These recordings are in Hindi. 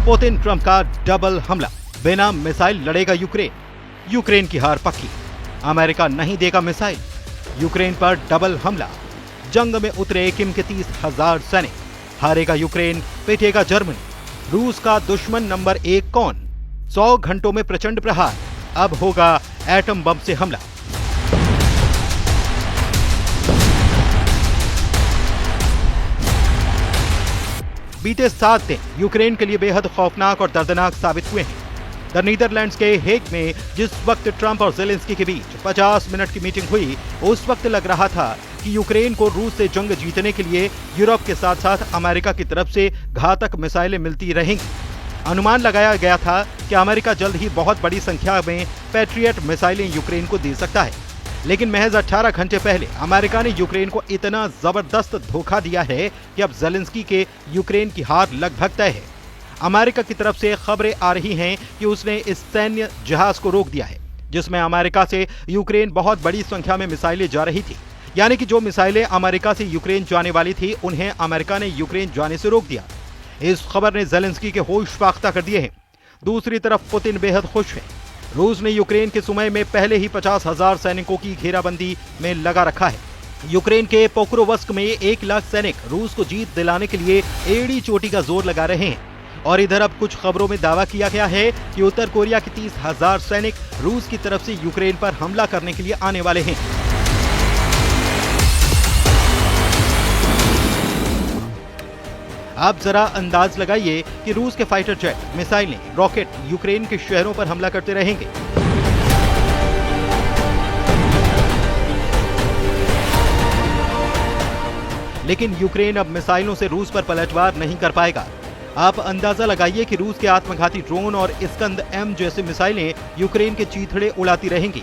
पुतिन ट्रंप का डबल हमला, बिना मिसाइल लड़ेगा यूक्रेन, यूक्रेन की हार पक्की, अमेरिका नहीं देगा मिसाइल, यूक्रेन पर डबल हमला, जंग में उतरे किम के 30,000 सैनिक, हारेगा यूक्रेन, पिटेगा जर्मनी, रूस का दुश्मन नंबर 1 कौन, 100 घंटों में प्रचंड प्रहार, अब होगा एटम बम से हमला। बीते 7 दिन यूक्रेन के लिए बेहद खौफनाक और दर्दनाक साबित हुए हैं। द नीदरलैंड्स के हेग में जिस वक्त ट्रंप और ज़ेलेंस्की के बीच 50 मिनट की मीटिंग हुई, उस वक्त लग रहा था कि यूक्रेन को रूस से जंग जीतने के लिए यूरोप के साथ साथ अमेरिका की तरफ से घातक मिसाइलें मिलती रहेंगी। अनुमान लगाया गया था कि अमेरिका जल्द ही बहुत बड़ी संख्या में पैट्रियट मिसाइलें यूक्रेन को दे सकता है, लेकिन महज 18 घंटे पहले अमेरिका ने यूक्रेन को इतना जबरदस्त धोखा दिया है कि अब ज़ेलेंस्की के यूक्रेन की हार लगभग तय है। अमेरिका की तरफ से खबरें आ रही हैं कि उसने इस सैन्य जहाज को रोक दिया है, जिसमें अमेरिका से यूक्रेन बहुत बड़ी संख्या में मिसाइलें जा रही थी। यानी कि जो मिसाइलें अमेरिका से यूक्रेन जाने वाली थी, उन्हें अमेरिका ने यूक्रेन जाने से रोक दिया। इस खबर ने ज़ेलेंस्की के होश फाख्ता कर दिए हैं। दूसरी तरफ पुतिन बेहद खुश है। रूस ने यूक्रेन के सुमय में पहले ही 50,000 सैनिकों की घेराबंदी में लगा रखा है। यूक्रेन के पोक्रोवस्क में 1 लाख सैनिक रूस को जीत दिलाने के लिए एड़ी चोटी का जोर लगा रहे हैं। और इधर अब कुछ खबरों में दावा किया गया है कि उत्तर कोरिया के 30,000 सैनिक रूस की तरफ से यूक्रेन पर हमला करने के लिए आने वाले हैं। आप जरा अंदाज लगाइए कि रूस के फाइटर जेट, मिसाइलें, रॉकेट यूक्रेन के शहरों पर हमला करते रहेंगे। लेकिन यूक्रेन अब मिसाइलों से रूस पर पलटवार नहीं कर पाएगा। आप अंदाजा लगाइए कि रूस के आत्मघाती ड्रोन और इस्कंदर-M जैसी मिसाइलें यूक्रेन के चीथड़े उड़ाती रहेंगी।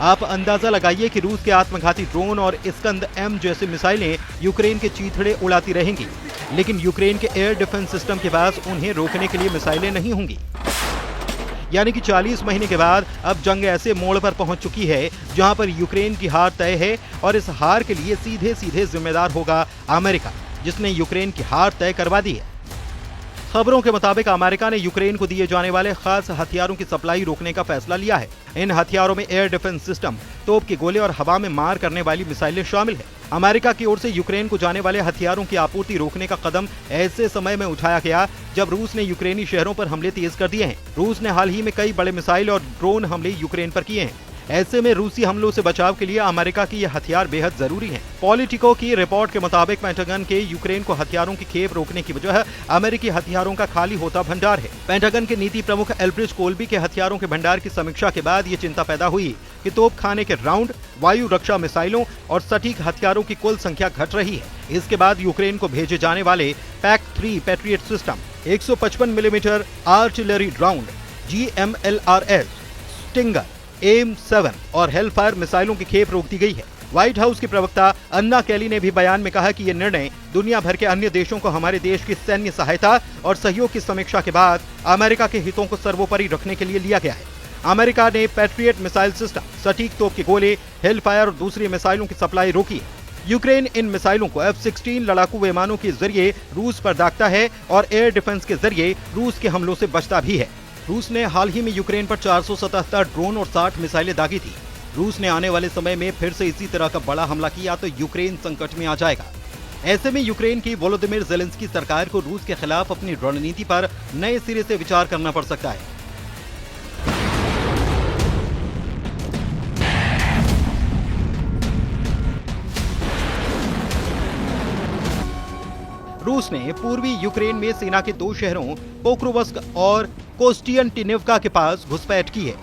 आप अंदाजा लगाइए कि रूस के आत्मघाती ड्रोन और इस्कंदर-M जैसी मिसाइलें यूक्रेन के चीथड़े उड़ाती रहेंगी, लेकिन यूक्रेन के एयर डिफेंस सिस्टम के पास उन्हें रोकने के लिए मिसाइलें नहीं होंगी। यानी कि 40 महीने के बाद अब जंग ऐसे मोड़ पर पहुंच चुकी है जहां पर यूक्रेन की हार तय है, और इस हार के लिए सीधे सीधे जिम्मेदार होगा अमेरिका, जिसने यूक्रेन की हार तय करवा दी है। खबरों के मुताबिक अमेरिका ने यूक्रेन को दिए जाने वाले खास हथियारों की सप्लाई रोकने का फैसला लिया है। इन हथियारों में एयर डिफेंस सिस्टम, तोप के गोले और हवा में मार करने वाली मिसाइलें शामिल हैं। अमेरिका की ओर से यूक्रेन को जाने वाले हथियारों की आपूर्ति रोकने का कदम ऐसे समय में उठाया गया जब रूस ने यूक्रेनी शहरों पर हमले तेज कर दिए हैं। रूस ने हाल ही में कई बड़े मिसाइल और ड्रोन हमले यूक्रेन पर किए हैं। ऐसे में रूसी हमलों से बचाव के लिए अमेरिका की ये हथियार बेहद जरूरी हैं। पॉलिटिको की रिपोर्ट के मुताबिक पेंटागन के यूक्रेन को हथियारों की खेप रोकने की वजह अमेरिकी हथियारों का खाली होता भंडार है। पेंटागन के नीति प्रमुख एल्ब्रिज कोल्बी के हथियारों के भंडार की समीक्षा के बाद ये चिंता पैदा हुई कि तोप खाने के राउंड, वायु रक्षा मिसाइलों और सटीक हथियारों की कुल संख्या घट रही है। इसके बाद यूक्रेन को भेजे जाने वाले PAC-3 patriot system, 155 millimetre artillery round, GMLRS, stinger, AIM-7 और हेलफायर मिसाइलों की खेप रोक दी गई है। व्हाइट हाउस की प्रवक्ता अन्ना कैली ने भी बयान में कहा कि ये निर्णय दुनिया भर के अन्य देशों को हमारे देश की सैन्य सहायता और सहयोग की समीक्षा के बाद अमेरिका के हितों को सर्वोपरि रखने के लिए लिया गया है। अमेरिका ने पैट्रियट मिसाइल सिस्टम, सटीक तोप के गोले, हेलफायर और दूसरी मिसाइलों की सप्लाई रोकी है। यूक्रेन इन मिसाइलों को F-16 लड़ाकू विमानों के जरिए रूस पर दागता है और एयर डिफेंस के जरिए रूस के हमलों से बचता भी है। रूस ने हाल ही में यूक्रेन पर 477 ड्रोन और 60 मिसाइलें दागी थी। रूस ने आने वाले समय में फिर से इसी तरह का बड़ा हमला किया तो यूक्रेन संकट में आ जाएगा। ऐसे में यूक्रेन की वोलोदिमीर ज़ेलेंस्की सरकार को रूस के खिलाफ अपनी रणनीति पर नए सिरे से विचार करना पड़ सकता है। रूस ने पूर्वी यूक्रेन में सेना के 2 शहरों पोक्रोवस्क और कोस्टियंटिनिवका के पास घुसपैठ की है।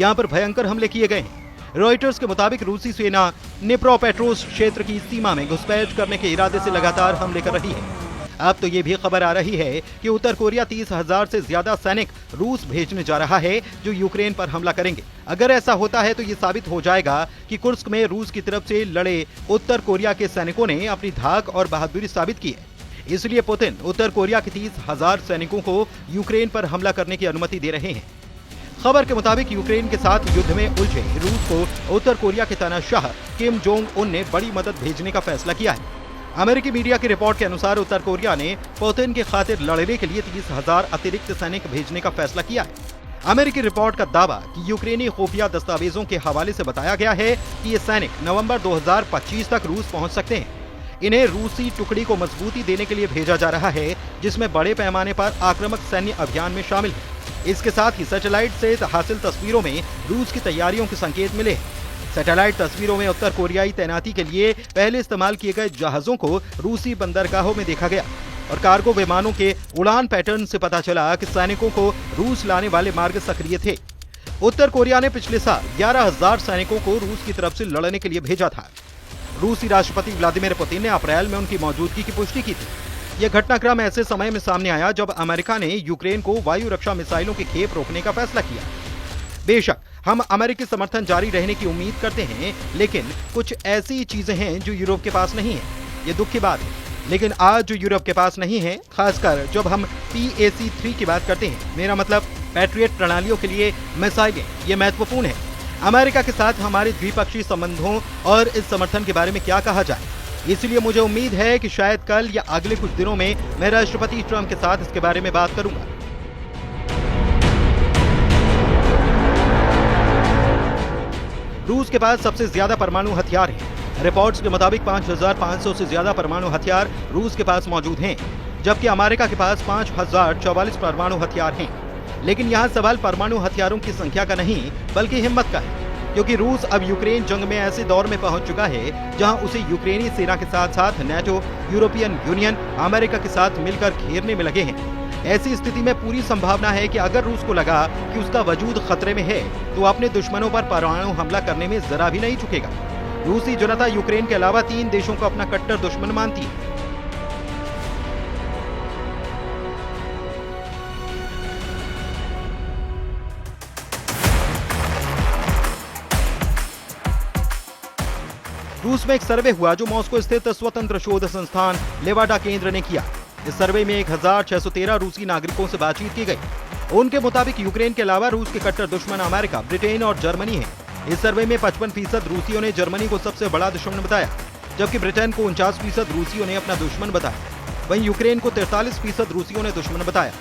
यहाँ पर भयंकर हमले किए गए हैं। रॉयटर्स के मुताबिक रूसी सेना निप्रोपेट्रोव्स्क क्षेत्र की सीमा में घुसपैठ करने के इरादे से लगातार हमले कर रही है। अब तो ये भी खबर आ रही है कि उत्तर कोरिया 30,000 से ज्यादा सैनिक रूस भेजने जा रहा है जो यूक्रेन पर हमला करेंगे। अगर ऐसा होता है तो ये साबित हो जाएगा कि कुर्स्क में रूस की तरफ से लड़े उत्तर कोरिया के सैनिकों ने अपनी धाक और बहादुरी साबित की है। इसलिए पुतिन उत्तर कोरिया के 30,000 सैनिकों को यूक्रेन पर हमला करने की अनुमति दे रहे हैं। खबर के मुताबिक यूक्रेन के साथ युद्ध में उलझे रूस को उत्तर कोरिया के तानाशाह किम जोंग उन ने बड़ी मदद भेजने का फैसला किया है। अमेरिकी मीडिया की रिपोर्ट के अनुसार उत्तर कोरिया ने पुतिन की खातिर लड़ने के लिए 30,000 अतिरिक्त सैनिक भेजने का फैसला किया है। अमेरिकी रिपोर्ट का दावा कि यूक्रेनी खुफिया दस्तावेजों के हवाले से बताया गया है कि ये सैनिक नवंबर 2025 तक रूस पहुंच सकते हैं। इन्हें रूसी टुकड़ी को मजबूती देने के लिए भेजा जा रहा है, जिसमें बड़े पैमाने पर आक्रामक सैन्य अभियान में शामिल है। इसके साथ ही सैटेलाइट से हासिल तस्वीरों में रूस की तैयारियों के संकेत मिले हैं। सैटेलाइट तस्वीरों में उत्तर कोरियाई तैनाती के लिए पहले इस्तेमाल किए गए जहाजों को रूसी बंदरगाहों में देखा गया और कार्गो विमानों के उड़ान पैटर्न से पता चला कि सैनिकों को रूस लाने वाले मार्ग सक्रिय थे। उत्तर कोरिया ने पिछले साल 11,000 सैनिकों को रूस की तरफ से लड़ने के लिए भेजा था। रूसी राष्ट्रपति व्लादिमीर पुतिन ने अप्रैल में उनकी मौजूदगी की पुष्टि की थी। यह घटनाक्रम ऐसे समय में सामने आया जब अमेरिका ने यूक्रेन को वायु रक्षा मिसाइलों की खेप रोकने का फैसला किया। बेशक हम अमेरिकी समर्थन जारी रहने की उम्मीद करते हैं, लेकिन कुछ ऐसी चीजें हैं जो यूरोप के पास नहीं है। ये दुख की बात है, लेकिन आज जो यूरोप के पास नहीं है, खासकर जब हम PAC-3 की बात करते हैं, मेरा मतलब पैट्रियट प्रणालियों के लिए मिसाइलें, ये महत्वपूर्ण है। अमेरिका के साथ हमारे द्विपक्षीय संबंधों और इस समर्थन के बारे में क्या कहा जाए। इसलिए मुझे उम्मीद है कि शायद कल या अगले कुछ दिनों में मैं राष्ट्रपति ट्रंप के साथ इसके बारे में बात करूंगा। रूस के पास सबसे ज्यादा परमाणु हथियार हैं। रिपोर्ट्स के मुताबिक 5,500 से ज्यादा परमाणु हथियार रूस के पास मौजूद हैं, जबकि अमेरिका के पास 5,044 परमाणु हथियार हैं। लेकिन यहाँ सवाल परमाणु हथियारों की संख्या का नहीं, बल्कि हिम्मत का है, क्योंकि रूस अब यूक्रेन जंग में ऐसे दौर में पहुंच चुका है जहां उसे यूक्रेनी सेना के साथ साथ नेटो, यूरोपियन यूनियन, अमेरिका के साथ मिलकर घेरने में लगे हैं। ऐसी स्थिति में पूरी संभावना है कि अगर रूस को लगा कि उसका वजूद खतरे में है, तो अपने दुश्मनों पर परमाणु हमला करने में जरा भी नहीं चुकेगा। रूसी जनता यूक्रेन के अलावा 3 देशों को अपना कट्टर दुश्मन मानती है। रूस में एक सर्वे हुआ जो मॉस्को स्थित स्वतंत्र शोध संस्थान लेवाडा केंद्र ने किया। इस सर्वे में 1,613 रूसी नागरिकों से बातचीत की गई। उनके मुताबिक यूक्रेन के अलावा रूस के कट्टर दुश्मन अमेरिका, ब्रिटेन और जर्मनी है। इस सर्वे में 55% रूसियों ने जर्मनी को सबसे बड़ा दुश्मन बताया, जबकि ब्रिटेन को 49% रूसियों ने अपना दुश्मन बताया। वहीं यूक्रेन को 43% रूसियों ने दुश्मन बताया।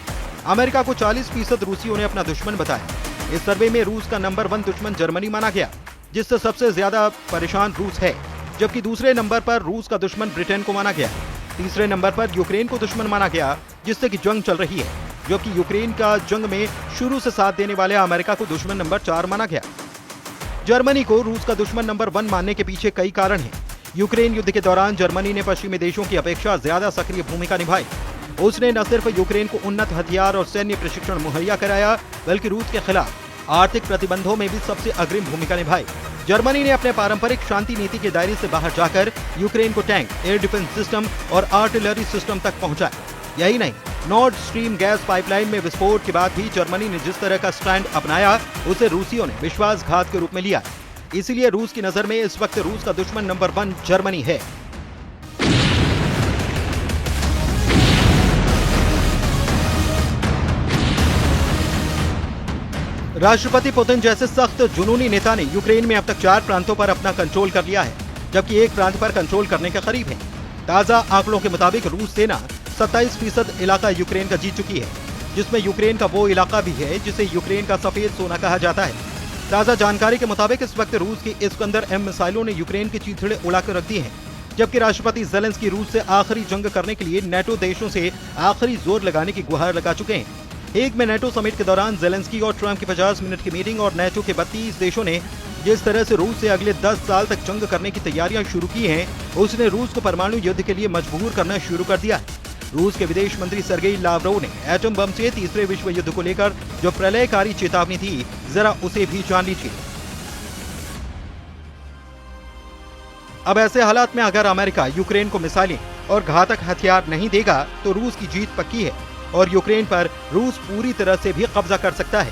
अमेरिका को 40% रूसियों ने अपना दुश्मन बताया। इस सर्वे में रूस का नंबर 1 दुश्मन जर्मनी माना गया, जिससे सबसे ज्यादा परेशान रूस है, जबकि दूसरे नंबर पर रूस का दुश्मन ब्रिटेन को माना गया। तीसरे नंबर पर यूक्रेन को दुश्मन माना गया, जिससे कि जंग चल रही है, जबकि यूक्रेन का जंग में शुरू से साथ देने वाले अमेरिका को दुश्मन नंबर 4 माना गया। जर्मनी को रूस का दुश्मन नंबर 1 मानने के पीछे कई कारण हैं। यूक्रेन युद्ध के दौरान जर्मनी ने पश्चिमी देशों की अपेक्षा ज्यादा सक्रिय भूमिका निभाई। उसने न सिर्फ यूक्रेन को उन्नत हथियार और सैन्य प्रशिक्षण मुहैया कराया, बल्कि रूस के खिलाफ आर्थिक प्रतिबंधों में भी सबसे अग्रिम भूमिका निभाई। जर्मनी ने अपने पारंपरिक शांति नीति के दायरे से बाहर जाकर यूक्रेन को टैंक, एयर डिफेंस सिस्टम और आर्टिलरी सिस्टम तक पहुंचाया। यही नहीं, नॉर्ड स्ट्रीम गैस पाइपलाइन में विस्फोट के बाद भी जर्मनी ने जिस तरह का स्टैंड अपनाया, उसे रूसियों ने विश्वासघात के रूप में लिया। इसीलिए रूस की नजर में इस वक्त रूस का दुश्मन नंबर 1 जर्मनी है। राष्ट्रपति पुतिन जैसे सख्त जुनूनी नेता ने यूक्रेन में अब तक 4 प्रांतों पर अपना कंट्रोल कर लिया है, जबकि एक प्रांत पर कंट्रोल करने के करीब है। ताजा आंकड़ों के मुताबिक रूस सेना 27% इलाका यूक्रेन का जीत चुकी है, जिसमें यूक्रेन का वो इलाका भी है जिसे यूक्रेन का सफेद सोना कहा जाता है। ताजा जानकारी के मुताबिक इस वक्त रूस की इस्कंदर-M मिसाइलों ने यूक्रेन के चीथड़े उड़ाकर रख दिए हैं, जबकि राष्ट्रपति ज़ेलेंस्की रूस से आखिरी जंग करने के लिए नेटो देशों से आखिरी जोर लगाने की गुहार लगा चुके हैं। हेग में नेटो समिट के दौरान ज़ेलेंस्की और ट्रंप की 50 मिनट की मीटिंग और नेटो के 32 देशों ने जिस तरह से रूस से अगले 10 साल तक जंग करने की तैयारियां शुरू की हैं, उसने रूस को परमाणु युद्ध के लिए मजबूर करना शुरू कर दिया है। रूस के विदेश मंत्री सर्गेई लावरोव ने एटम बम से तीसरे विश्व युद्ध को लेकर जो प्रलयकारी चेतावनी थी, जरा उसे भी जान लीजिए। अब ऐसे हालात में अगर अमेरिका यूक्रेन को मिसाइलें और घातक हथियार नहीं देगा, तो रूस की जीत पक्की है और यूक्रेन पर रूस पूरी तरह से भी कब्जा कर सकता है।